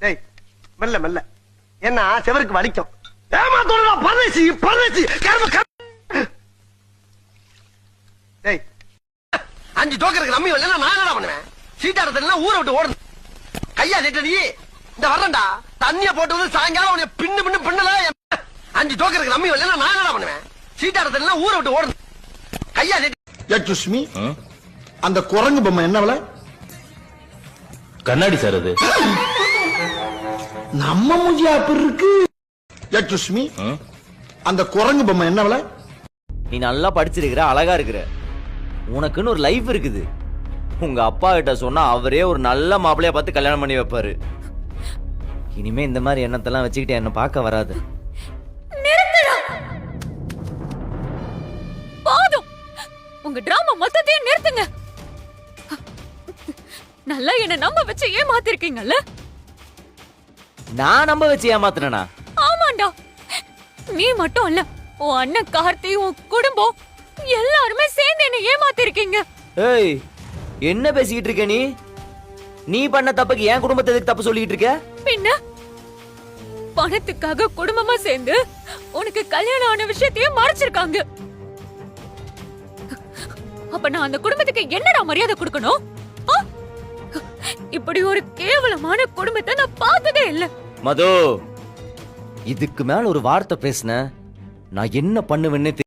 டேய் மெல்ல மெல்ல என்ன செவருக்கு வலிக்கும். ஏமாத்தோட பரதேசி பரதேசி டேய் 5 டோக்கருக்கு நம்பி வரல நான் என்னடா பண்ணுவேன்? சீட்டாடத்துல ஊரை விட்டு ஓடுது. கையா நீட்டடி இந்த வரண்டா தண்ணிய போட்டு வந்து சாயங்காலம் உன்னை பின்னு பின்னு பின்னல. 5 டோக்கருக்கு நம்பி வரல நான் என்னடா பண்ணுவேன்? சீட்டாடத்துல ஊரை விட்டு ஓடுது. கையா நீட்டி சுஷ்மி அந்த குரங்கு பொம்மை என்ன விலை? கண்ணாடி சார் அது. நம்ம மூஞ்சியா அப்படி இருக்கு. சுஷ்மி அந்த குரங்கு பொம்மை என்ன விலை? நீ நல்லா படிச்சிருக்கிற, அழகா இருக்கிற, உனக்குன்னு ஒரு லைஃப் இருக்குது. உங்க அப்பா கிட்ட சொன்னா அவரே ஒரு நல்ல மாப்பிள்ளைய பார்த்து கல்யாணம் பண்ணி வைப்பாரு. இனிமே இந்த மாதிரி எண்ணத்தெல்லாம் வச்சுக்கிட்டு என்ன பார்க்க வராது. போதும், உங்க டிராமா மொத்தத்தையும் நிறுத்துங்க. நல்லா என்ன நம்ப வச்சு ஏமாத்திருக்கீங்கல்ல? நான் நம்ப வச்சு ஏமாத்துறேனா? ஆமாண்டா, நீ மட்டும் இல்ல, உன் அண்ணன் கார்த்தி, உன் குடும்பம் எல்லாருமே சேர்ந்து என்ன ஏமாத்திருக்கீங்க. ஏய், என்ன பேசிக்கிட்டு இருக்க நீ? நீ பண்ண தப்புக்கு என் குடும்பத்தை எதுக்கு தப்பு சொல்லிட்டு இருக்க? பின்ன பணத்துக்காக குடும்பமா சேர்ந்து உனக்கு கல்யாணம் ஆன விஷயத்தையும் மறைச்சிருக்காங்க. அப்ப நான் அந்த குடும்பத்துக்கு என்னடா மரியாதை கொடுக்கணும்? இப்படி ஒரு கேவலமான குடும்பத்தை நான் பார்த்ததே இல்ல. மது, இதுக்கு மேல ஒரு வார்த்தை பேசுன நான் என்ன பண்ணுவேன்னு